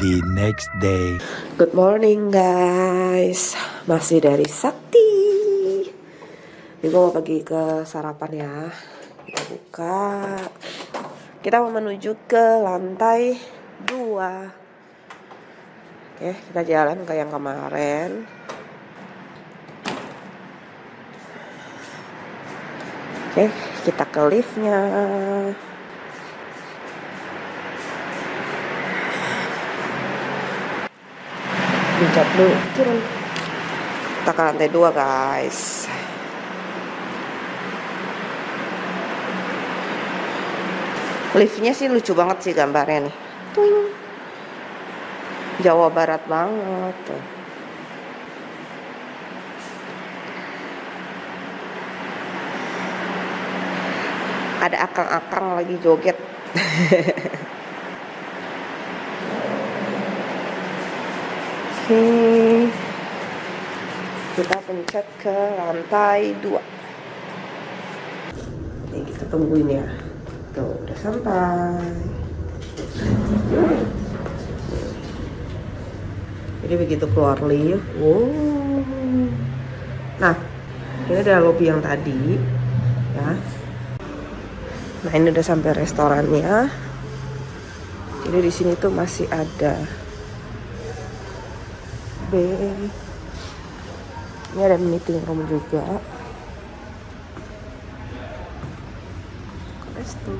The next day. Good morning guys, masih dari Sakti. Ini gue mau pergi ke sarapan ya. Kita buka. Kita mau menuju ke lantai 2. Oke, kita jalan ke yang kemarin. Oke, kita ke liftnya. Pencet dulu, turun. Kita ke lantai 2 guys. Liftnya sih lucu banget sih gambarnya nih. Tuing. Jawa Barat banget tuh. Ada akang-akang lagi joget. Oke. Kita pencet ke lantai 2. Oke, kita tungguin ya. Tuh, udah sampai. Jadi begitu keluar lift. Nah, ini ada lobby yang tadi ya. Nah, ini udah sampai restorannya. Jadi di sini tuh masih ada ini ada meeting room juga. Resto.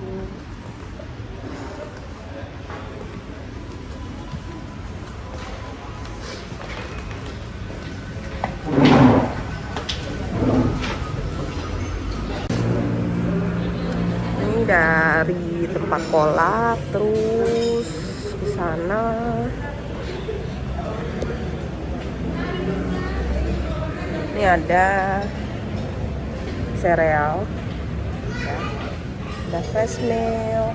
Ini dari tempat kolak terus ke sana. Ini ada sereal ya. Ada fresh milk,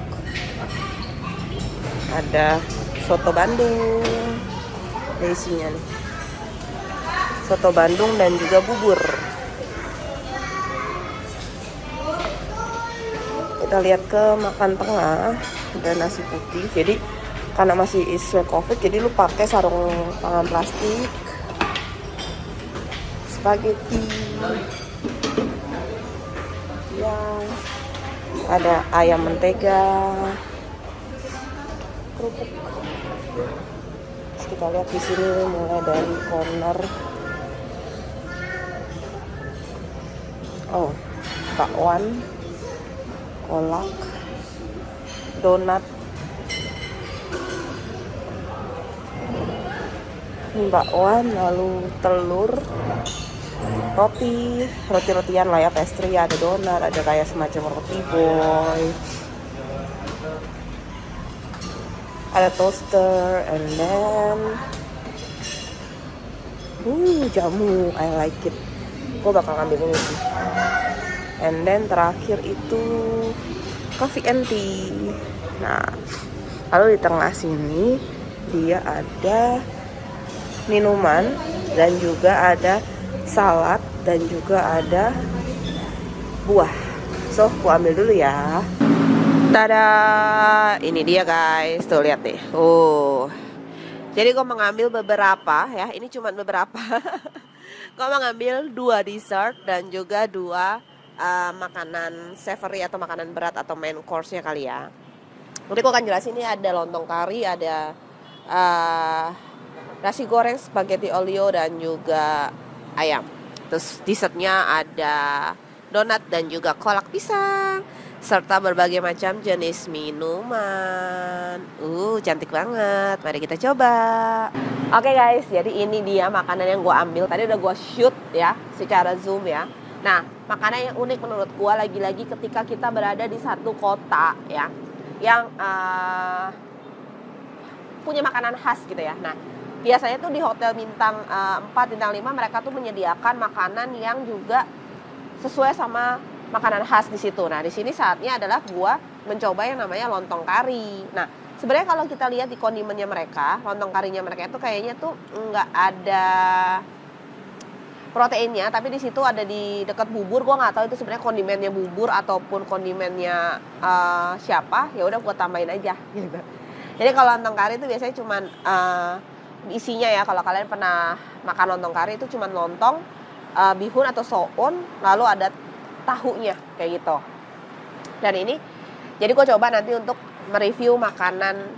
ada soto Bandung, ada isinya nih, soto Bandung dan juga bubur. Kita lihat ke makan tengah, ada nasi putih. Jadi karena masih isu COVID, jadi lu pakai sarung tangan plastik. Spaghetti ya, ada ayam mentega, kerupuk. Terus kita lihat di sini mulai dari corner. Oh, bakwan, kolak, donat, bakwan, lalu telur, roti-rotian lah ya, pastry, ada donat, ada kayak semacam roti boy, ada toaster, and then jamu, I like it. Gue bakal ngambil ini sih. And then terakhir itu coffee and tea. Nah, lalu di tengah sini dia ada minuman dan juga ada salad dan juga ada buah. So, gua ambil dulu ya. Tada, ini dia guys. Tuh lihat nih. Jadi gua mengambil beberapa ya. Ini cuma beberapa. Gua mengambil 2 dessert dan juga 2 makanan savory atau makanan berat atau main course-nya kali ya. Nanti gua akan jelasin, ini ada lontong kari, ada nasi goreng, spaghetti olio dan juga ayam. Terus dessertnya ada donat dan juga kolak pisang serta berbagai macam jenis minuman. Cantik banget. Mari kita coba. Oke guys, jadi ini dia makanan yang gue ambil. Tadi udah gue shoot ya secara zoom ya. Nah, makanan yang unik menurut gue lagi-lagi ketika kita berada di satu kota ya, yang punya makanan khas gitu ya. Nah, biasanya tuh di hotel bintang 4, bintang 5 mereka tuh menyediakan makanan yang juga sesuai sama makanan khas di situ. Nah, di sini saatnya adalah gua mencoba yang namanya lontong kari. Nah, sebenarnya kalau kita lihat di kondimennya mereka, lontong karinya mereka itu kayaknya tuh nggak ada proteinnya, tapi di situ ada di dekat bubur. Gua nggak tahu itu sebenarnya kondimennya bubur ataupun kondimennya siapa. Ya udah gua tambahin aja gitu. Jadi kalau lontong kari itu biasanya cuman isinya ya, kalau kalian pernah makan lontong kari itu cuman lontong, bihun atau soun, lalu ada tahunya kayak gitu. Dan ini, jadi gue coba nanti untuk mereview makanan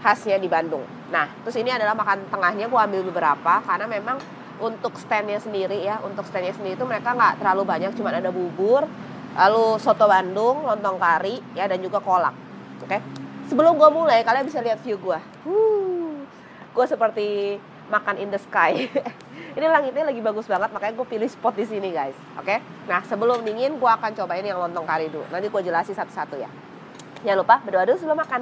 khasnya di Bandung. Nah, terus ini adalah makan tengahnya, gue ambil beberapa karena memang untuk standnya sendiri ya, itu mereka nggak terlalu banyak, cuma ada bubur, lalu soto Bandung, lontong kari ya, dan juga kolak. Oke. Sebelum gue mulai, kalian bisa lihat view gue. Gue seperti makan in the sky. Ini langitnya lagi bagus banget, makanya gue pilih spot di sini guys. Oke. Nah, sebelum dingin, gue akan cobain yang lontong kari dulu. Nanti gue jelasin satu-satu ya. Jangan lupa berdoa dulu sebelum makan.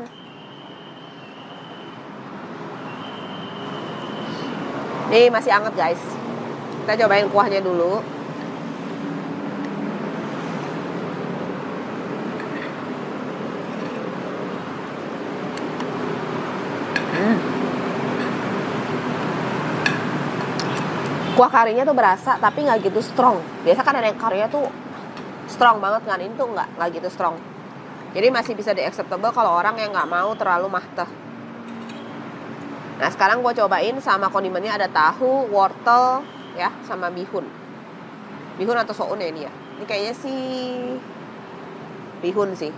Ini masih anget guys. Kita cobain kuahnya dulu. Kuah karinya tuh berasa tapi nggak gitu strong. Biasa kan ada yang karinya tuh strong banget kan, ini tuh nggak gitu strong. Jadi masih bisa di-acceptable kalau orang yang nggak mau terlalu mahteh. Nah sekarang gue cobain sama kondimennya, ada tahu, wortel ya, sama bihun. Bihun atau soun ya ini ya. Ini kayaknya sih bihun sih.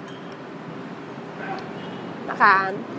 Makan.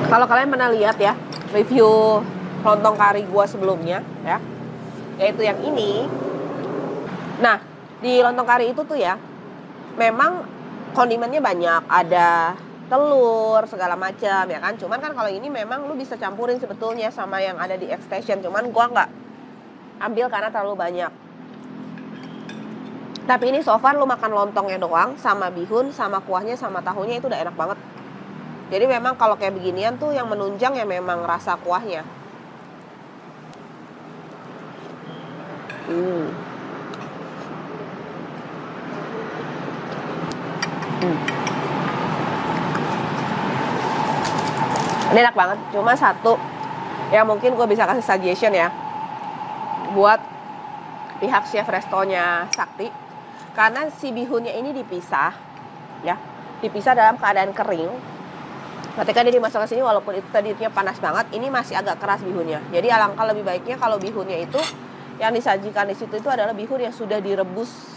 Kalau kalian pernah lihat ya review lontong kari gua sebelumnya ya, yaitu yang ini. Nah di lontong kari itu tuh ya, memang kondimennya banyak, ada telur segala macam ya kan. Cuman kan kalau ini memang lu bisa campurin sebetulnya sama yang ada di X-Station, cuman gua nggak ambil karena terlalu banyak. Tapi ini so far lu makan lontongnya doang sama bihun, sama kuahnya, sama tahunya, itu udah enak banget. Jadi memang kalau kayak beginian tuh yang menunjang ya memang rasa kuahnya. Ini enak banget. Cuma satu yang mungkin gue bisa kasih suggestion ya buat pihak chef restonya Sakti, karena si bihunnya ini dipisah ya, dipisah dalam keadaan kering. Ketika dia dimasukkan ke sini, walaupun itu tadinya panas banget, ini masih agak keras bihunnya. Jadi alangkah lebih baiknya kalau bihunnya itu yang disajikan di situ itu adalah bihun yang sudah direbus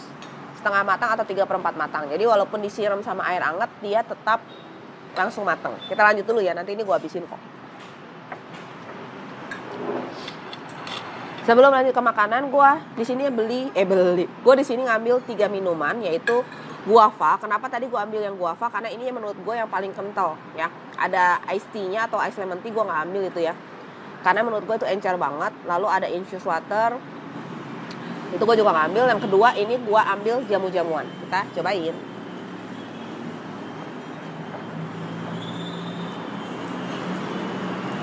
setengah matang atau 3/4 matang. Jadi walaupun disiram sama air hangat, dia tetap langsung matang. Kita lanjut dulu ya, nanti ini gue habisin kok. Sebelum lanjut ke makanan, gue di sini Gue di sini ngambil 3 minuman, yaitu guava. Kenapa tadi gue ambil yang guava? Karena ini menurut gue yang paling kental ya. Ada iced tea-nya atau ice lemon tea, gue nggak ambil itu ya. Karena menurut gue itu encer banget. Lalu ada infused water, itu gue juga nggak ambil. Yang kedua ini gue ambil jamu-jamuan. Kita cobain.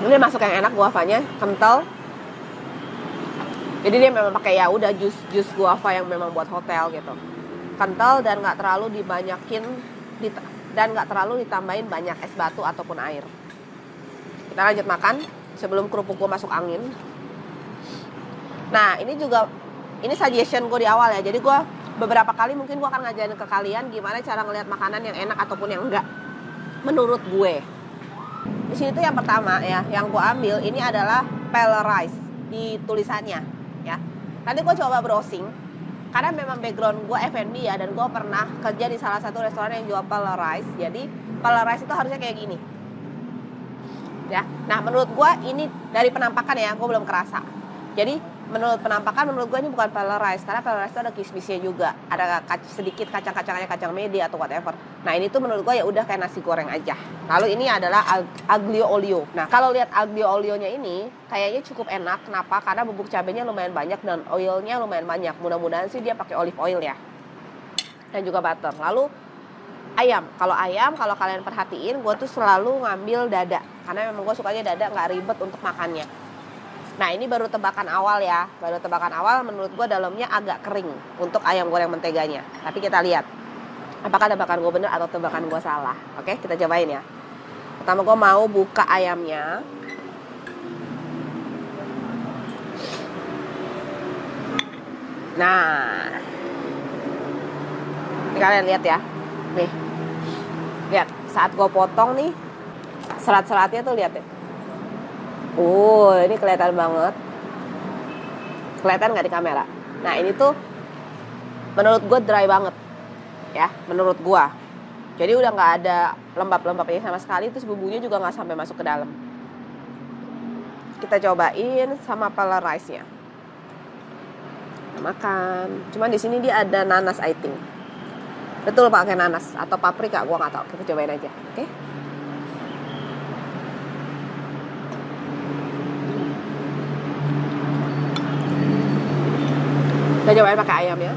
Ini masuk yang enak, guavanya kental. Jadi dia memang pakai ya udah jus guava yang memang buat hotel gitu. Kental dan nggak terlalu dibanyakin dan nggak terlalu ditambahin banyak es batu ataupun air. Kita lanjut makan sebelum kerupuk gue masuk angin. Nah ini suggestion gue di awal ya. Jadi gue beberapa kali mungkin gue akan ngajarin ke kalian gimana cara ngelihat makanan yang enak ataupun yang enggak menurut gue. Di sini tuh yang pertama ya, yang gue ambil ini adalah pale rice di tulisannya ya. Nanti gue coba browsing karena memang background gue F&B ya, dan gue pernah kerja di salah satu restoran yang jual pale rice. Jadi pale rice itu harusnya kayak gini ya. Nah menurut gue ini dari penampakan ya, gue belum kerasa. Jadi menurut penampakan, menurut gue ini bukan pale rice, karena pale rice itu ada kismisnya juga, ada sedikit kacang-kacangnya, kacang mede atau whatever. Nah ini tuh menurut gue ya udah kayak nasi goreng aja. Lalu ini adalah aglio olio. Nah kalau lihat aglio olionya ini kayaknya cukup enak. Kenapa? Karena bubuk cabenya lumayan banyak dan oilnya lumayan banyak. Mudah-mudahan sih dia pakai olive oil ya, dan juga butter. Lalu ayam, kalau kalian perhatiin, gue tuh selalu ngambil dada karena memang gue sukanya dada, nggak ribet untuk makannya. Nah ini baru tebakan awal ya, baru tebakan awal. Menurut gue dalamnya agak kering untuk ayam goreng menteganya. Tapi kita lihat apakah tebakan gue bener atau tebakan gue salah. Oke, kita cobain ya. Pertama gue mau buka ayamnya. Nah, ini kalian lihat ya. Nih, lihat saat gue potong nih, serat-seratnya tuh lihat ya. Ini kelihatan banget. Kelihatan nggak di kamera? Nah ini tuh menurut gue dry banget ya, menurut gue. Jadi udah nggak ada lembab-lembabnya sama sekali, terus bumbunya juga nggak sampai masuk ke dalam. Kita cobain sama pala rice-nya. Makan. Cuman di sini dia ada nanas I think. Betul pakai nanas atau paprika, gue nggak tahu. Kita cobain aja, oke? Kita cobain pakai ayam ya.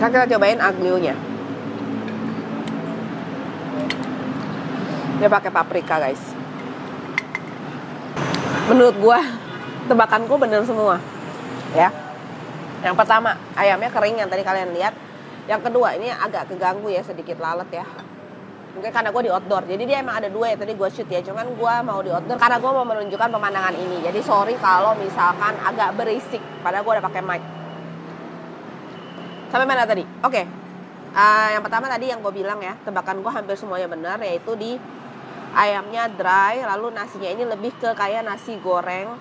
Sekarang kita cobain aglio-nya. Dia pakai paprika guys. Menurut gua tebakanku bener semua ya. Yang pertama ayamnya kering yang tadi kalian lihat. Yang kedua ini agak keganggu ya, sedikit lalat ya. Mungkin karena gue di outdoor. Jadi dia emang ada dua ya tadi gue shoot ya. Cuman gue mau di outdoor karena gue mau menunjukkan pemandangan ini. Jadi sorry kalau misalkan agak berisik. Padahal gue udah pakai mic. Sampai mana tadi? Oke. Yang pertama tadi yang gue bilang ya, tebakan gue hampir semuanya benar, yaitu di ayamnya dry, lalu nasinya ini lebih ke kayak nasi goreng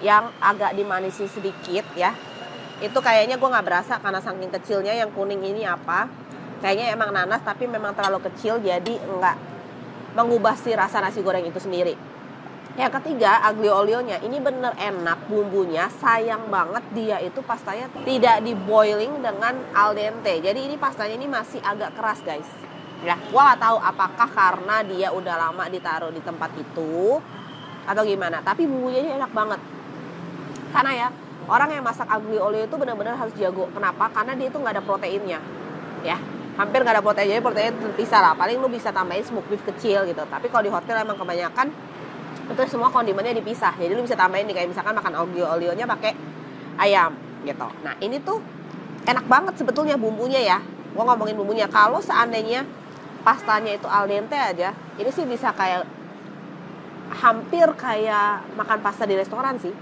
yang agak dimanisi sedikit ya. Itu kayaknya gue nggak berasa karena saking kecilnya. Yang kuning ini apa? Kayaknya emang nanas tapi memang terlalu kecil, jadi nggak mengubah si rasa nasi goreng itu sendiri. Yang ketiga, aglio olionya ini bener enak bumbunya. Sayang banget dia itu pastanya tidak di boiling dengan al dente. Jadi ini pastanya ini masih agak keras guys. Ya, gua nggak tahu apakah karena dia udah lama ditaruh di tempat itu atau gimana. Tapi bumbunya ini enak banget. Karena ya orang yang masak aglio olio itu benar-benar harus jago. Kenapa? Karena dia itu nggak ada proteinnya. Ya, hampir nggak ada protein. Jadi proteinnya terpisah lah. Paling lu bisa tambahin smoke beef kecil gitu. Tapi kalau di hotel emang kebanyakan itu semua kondimennya dipisah. Jadi lu bisa tambahin nih kayak misalkan makan aglio olionya pakai ayam gitu. Nah ini tuh enak banget sebetulnya bumbunya ya. Gua ngomongin bumbunya. Kalau seandainya pastanya itu al dente aja, ini sih bisa kayak hampir kayak makan pasta di restoran sih.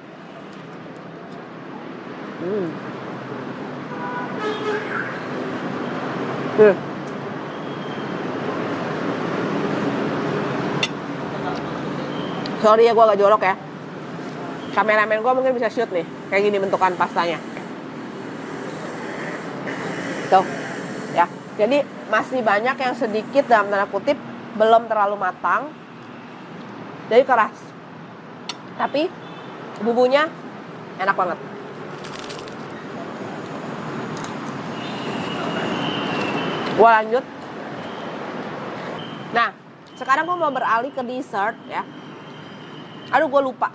Sorry ya gue agak jorok ya. Kameramen gue mungkin bisa shoot nih. Kayak gini bentukan pastanya. Tuh. Ya. Jadi masih banyak yang sedikit dalam tanda kutip belum terlalu matang. Jadi keras. Tapi bumbunya enak banget. Gue lanjut. Nah, sekarang gue mau beralih ke dessert ya. Aduh gue lupa.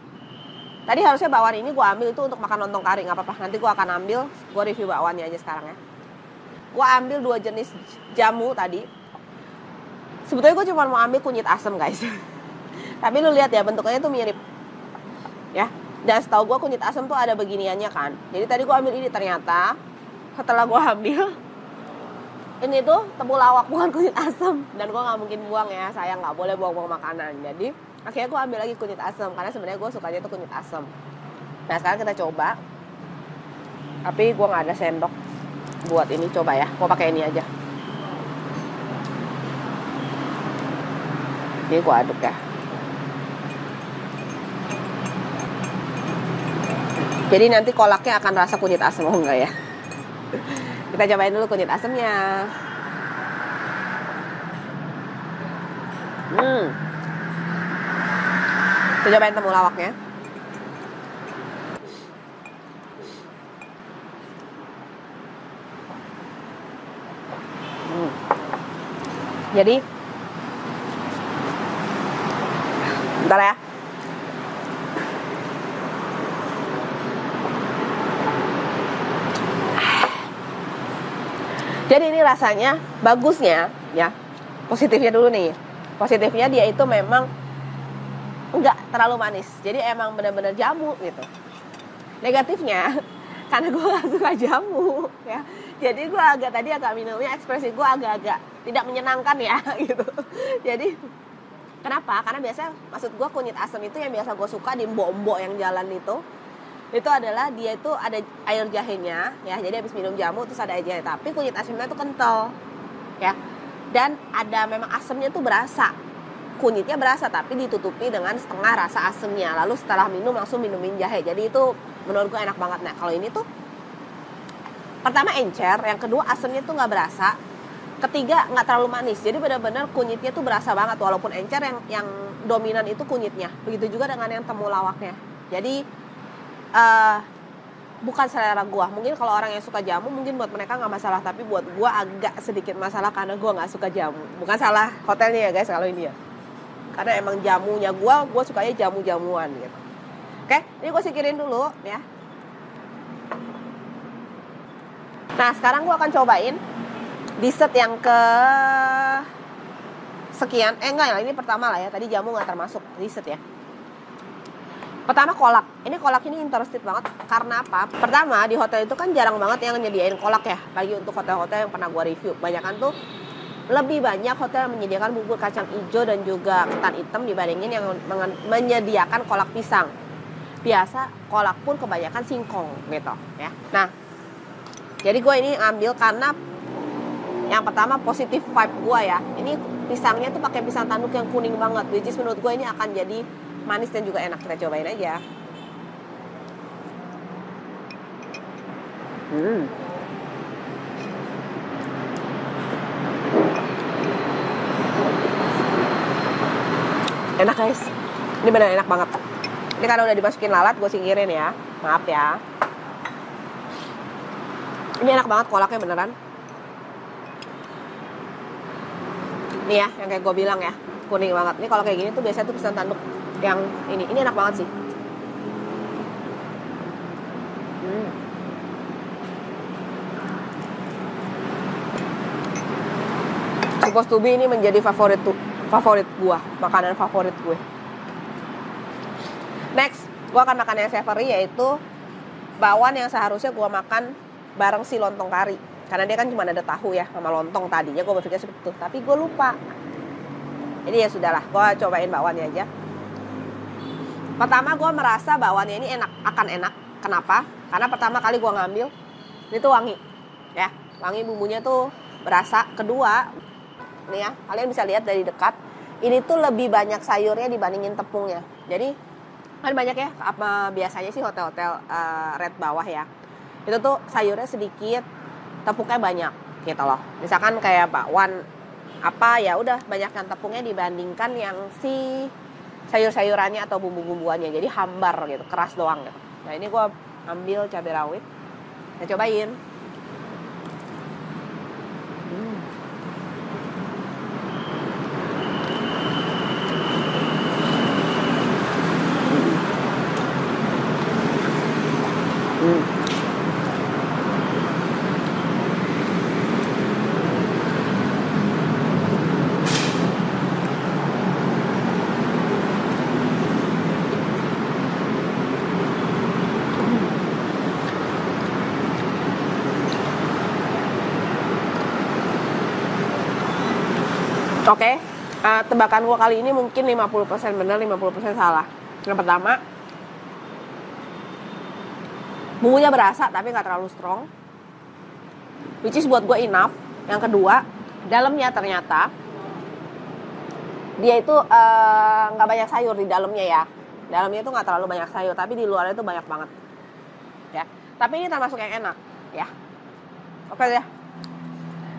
Tadi harusnya bakwan ini gue ambil itu untuk makan lontong kari. Gak apa-apa, nanti gue akan ambil. Gue review bakwannya aja sekarang ya. Gue ambil 2 jenis jamu tadi. Sebetulnya gue cuma mau ambil kunyit asem guys. Tapi lu lihat ya bentuknya tuh mirip. Ya. Dan setahu gue kunyit asem tuh ada beginiannya kan. Jadi tadi gue ambil ini, ternyata setelah gue ambil ini tuh temulawak bukan kunyit asem. Dan gue gak mungkin buang ya. Sayang gak boleh buang-buang makanan. Jadi akhirnya gue ambil lagi kunyit asem. Karena sebenarnya gue sukanya tuh kunyit asem. Nah sekarang kita coba. Tapi gue gak ada sendok buat ini. Coba ya. Gue pakai ini aja. Ini gue aduk ya. Jadi nanti kolaknya akan rasa kunyit asem. Oh enggak ya. Kita cobain dulu kunyit asemnya. Kita cobain temulawaknya. Jadi bentar ya. Jadi ini rasanya bagusnya ya. Positifnya dulu nih. Positifnya dia itu memang enggak terlalu manis. Jadi emang benar-benar jamu gitu. Negatifnya karena gue gak suka jamu ya. Jadi gue agak minumnya ekspresi gue agak-agak tidak menyenangkan ya gitu. Jadi kenapa? Karena biasanya maksud gue kunyit asam itu yang biasa gue suka di mbok-mbok yang jalan itu adalah dia itu ada air jahenya ya. Jadi habis minum jamu terus ada air jahe, tapi kunyit asamnya itu kental ya. Dan ada memang asamnya tuh berasa. Kunyitnya berasa tapi ditutupi dengan setengah rasa asamnya. Lalu setelah minum langsung minumin jahe. Jadi itu menurut gue enak banget. Nah, kalau ini tuh pertama encer, yang kedua asamnya tuh nggak berasa, ketiga nggak terlalu manis. Jadi benar-benar kunyitnya tuh berasa banget walaupun encer yang dominan itu kunyitnya. Begitu juga dengan yang temulawaknya. Jadi bukan selera gua. Mungkin kalau orang yang suka jamu mungkin buat mereka nggak masalah, tapi buat gua agak sedikit masalah karena gua nggak suka jamu. Bukan salah hotelnya ya guys kalau ini ya, karena emang jamunya gua sukanya jamu-jamuan gitu. Oke, ini gua singkirin dulu ya. Nah sekarang gua akan cobain dessert yang ke sekian. Enggak ya, ini pertama lah ya. Tadi jamu nggak termasuk dessert ya. Pertama kolak. Ini kolak ini interested banget. Karena apa? Pertama di hotel itu kan jarang banget yang nyediain kolak ya. Lagi untuk hotel-hotel yang pernah gue review. Banyakan tuh lebih banyak hotel yang menyediakan bubur kacang hijau dan juga ketan hitam dibandingin yang menyediakan kolak pisang. Biasa kolak pun kebanyakan singkong gitu ya. Nah, jadi gue ini ambil karena yang pertama positif vibe gue ya. Ini pisangnya tuh pakai pisang tanduk yang kuning banget. Which is menurut gue ini akan jadi manis dan juga enak. Kita cobain aja. Enak guys. Ini benar enak banget. Ini karena udah dimasukin lalat, gue singkirin ya. Maaf ya. Ini enak banget kolaknya beneran. Nih ya, yang kayak gue bilang ya, kuning banget. Ini kalau kayak gini tuh biasanya tuh pisang tanduk yang ini enak banget sih. Supposed to be ini menjadi favorit gua, makanan favorit gue. Next, gua akan makan yang savory, yaitu bakwan yang seharusnya gua makan bareng si lontong kari. Karena dia kan cuma ada tahu ya sama lontong. Tadinya gua berpikir seperti itu, tapi gua lupa. Jadi ya sudahlah, gua cobain bakwannya aja. Pertama gue merasa bakwannya ini akan enak. Kenapa? Karena pertama kali gue ngambil ini tuh wangi ya, wangi bumbunya tuh berasa. Kedua nih ya, kalian bisa lihat dari dekat, ini tuh lebih banyak sayurnya dibandingin tepungnya. Jadi kan banyak ya, apa biasanya sih hotel-hotel red bawah ya, itu tuh sayurnya sedikit, tepungnya banyak gitu loh. Misalkan kayak bakwan apa ya udah banyak yang tepungnya dibandingkan yang si sayur-sayurannya atau bumbu-bumbuannya, jadi hambar gitu, keras doang gitu. Nah ini gue ambil cabai rawit, kita cobain. Oke, tebakan gue kali ini mungkin 50% benar, 50% salah. Yang pertama, bumbunya berasa tapi nggak terlalu strong, which is buat gue enough. Yang kedua, dalamnya ternyata dia itu nggak banyak sayur di dalamnya ya. Dalamnya itu nggak terlalu banyak sayur, tapi di luarnya itu banyak banget. Ya, tapi ini termasuk yang enak ya. Oke ya.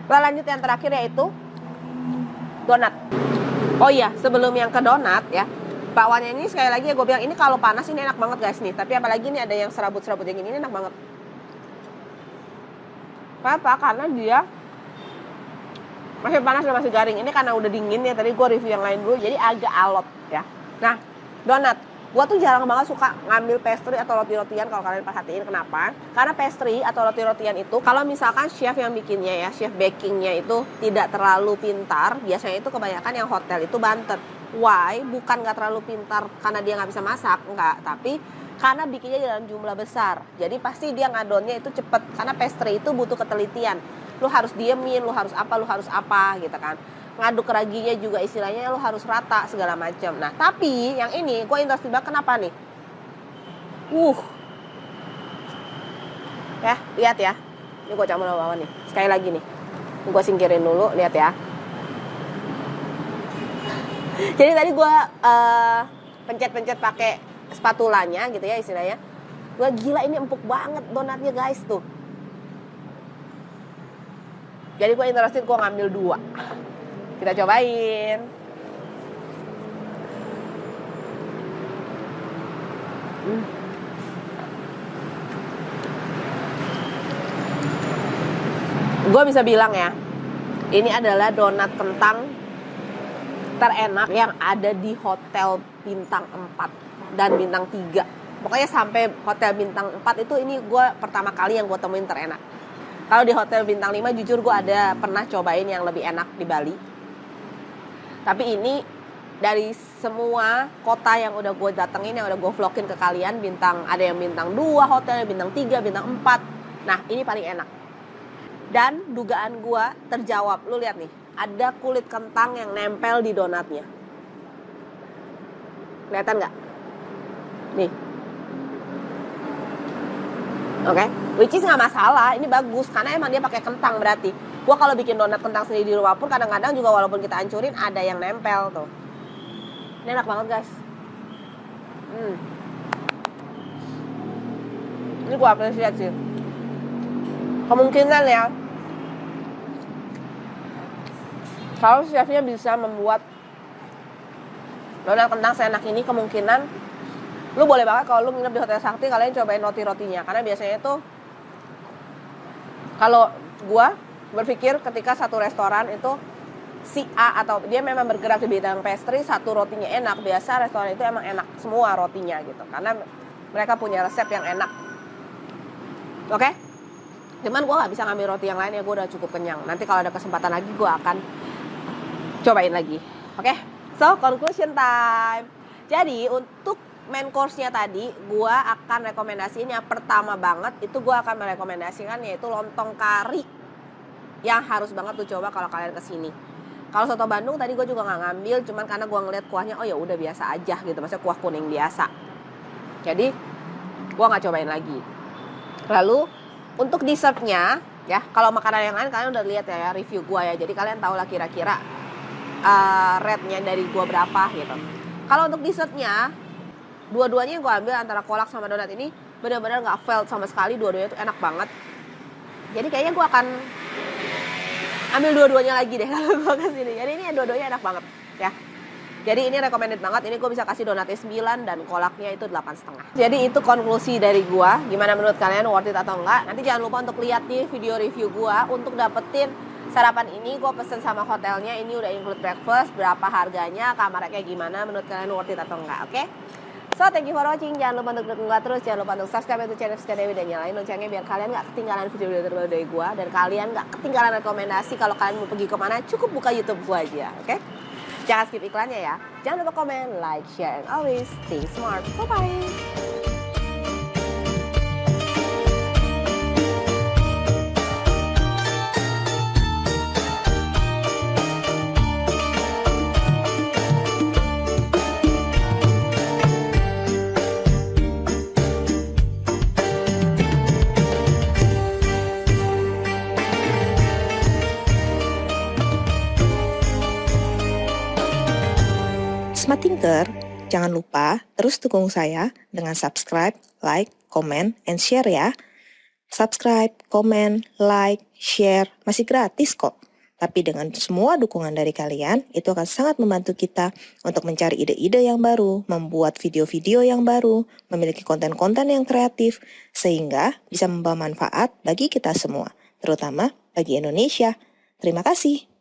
Kita lanjut yang terakhir yaitu donat. Oh iya, sebelum yang ke donat ya, bakwannya ini sekali lagi ya gue bilang, ini kalau panas ini enak banget guys nih. Tapi apalagi ini ada yang serabut-serabut yang ini enak banget. Kenapa? Karena dia masih panas dan masih garing. Ini karena udah dingin ya, tadi gue review yang lain dulu, jadi agak alot ya. Nah, donat. Gua tuh jarang banget suka ngambil pastry atau roti-rotian kalau kalian perhatiin. Kenapa? Karena pastry atau roti-rotian itu kalau misalkan chef yang bikinnya ya, chef bakingnya itu tidak terlalu pintar, biasanya itu kebanyakan yang hotel itu bantet. Why? Bukan nggak terlalu pintar karena dia nggak bisa masak, enggak. Tapi karena bikinnya dalam jumlah besar. Jadi pasti dia ngadonnya itu cepet. Karena pastry itu butuh ketelitian. Lu harus diemin, lu harus apa gitu kan. Ngaduk raginya juga istilahnya lu harus rata segala macam. Nah tapi yang ini gue interested banget kenapa nih? Ya lihat ya, ini gue campur bawah nih. Sekali lagi nih, gue singkirin dulu, lihat ya. Jadi tadi gue pencet-pencet pakai spatulanya gitu ya istilahnya. Gue gila ini empuk banget donatnya guys tuh. Jadi gue interested, gue ngambil 2. Kita cobain. Gue bisa bilang ya, ini adalah donat kentang terenak yang ada di hotel bintang 4 dan bintang 3. Pokoknya sampai hotel bintang 4 itu ini gue pertama kali yang gue temuin terenak. Kalau di hotel bintang 5 jujur gue ada pernah cobain yang lebih enak di Bali. Tapi ini dari semua kota yang udah gue datengin, yang udah gue vlogin ke kalian, ada yang bintang 2 hotelnya, bintang 3, bintang 4. Nah ini paling enak. Dan dugaan gue terjawab. Lu lihat nih, ada kulit kentang yang nempel di donatnya. Kelihatan nggak? Nih. Oke, which is nggak masalah, ini bagus karena emang dia pakai kentang berarti. Gua kalau bikin donat kentang sendiri di rumah pun kadang-kadang juga walaupun kita hancurin ada yang nempel tuh. Ini enak banget guys. Ini gua apresiasi sih. Kemungkinan ya, kalau chefnya bisa membuat donat kentang seenak ini, kemungkinan lu boleh banget kalau lu nginep di Hotel Sakti kalian cobain roti-rotinya. Karena biasanya tuh kalau gua berpikir ketika satu restoran itu si A atau dia memang bergerak di bidang pastry, satu rotinya enak, biasa restoran itu emang enak semua rotinya gitu. Karena mereka punya resep yang enak. Oke? Cuman gua nggak bisa ngambil roti yang lain ya, gua udah cukup kenyang. Nanti kalau ada kesempatan lagi gua akan cobain lagi. Oke? So, conclusion time. Jadi untuk main course-nya tadi, gue akan rekomendasiin yang pertama banget itu gue akan merekomendasikan yaitu lontong kari yang harus banget tuh coba kalau kalian kesini. Kalau soto Bandung tadi gue juga nggak ngambil, cuman karena gue ngeliat kuahnya, oh ya udah biasa aja gitu, maksudnya kuah kuning biasa. Jadi gue nggak cobain lagi. Lalu untuk dessertnya ya, kalau makanan yang lain kalian udah lihat ya review gue ya, jadi kalian tahu lah kira-kira rate-nya dari gue berapa gitu. Kalau untuk dessertnya, dua-duanya yang gue ambil antara kolak sama donat ini benar-benar nggak failed sama sekali, dua-duanya tuh enak banget. Jadi kayaknya gue akan ambil dua-duanya lagi deh kalau gue kesini. Jadi ini dua-duanya enak banget ya. Jadi ini recommended banget. Ini gue bisa kasih donatnya 9 dan kolaknya itu 8,5. Jadi itu konklusi dari gue. Gimana menurut kalian, worth it atau enggak? Nanti jangan lupa untuk lihat nih video review gue untuk dapetin sarapan ini. Gue pesen sama hotelnya, ini udah include breakfast, berapa harganya, kamarnya kayak gimana, menurut kalian worth it atau enggak, oke? So, thank you for watching. Jangan lupa untuk dukung gue terus. Jangan lupa untuk subscribe YouTube channel Rizka Dewi dan nyalain loncengnya biar kalian gak ketinggalan video-video terbaru dari gue. Dan kalian gak ketinggalan rekomendasi kalau kalian mau pergi kemana, cukup buka YouTube gue aja, oke? Jangan skip iklannya ya. Jangan lupa komen, like, share, and always stay smart. Bye-bye. Smart Thinker, jangan lupa terus dukung saya dengan subscribe, like, comment, and share ya. Subscribe, comment, like, share, masih gratis kok. Tapi dengan semua dukungan dari kalian, itu akan sangat membantu kita untuk mencari ide-ide yang baru, membuat video-video yang baru, memiliki konten-konten yang kreatif, sehingga bisa membawa manfaat bagi kita semua, terutama bagi Indonesia. Terima kasih.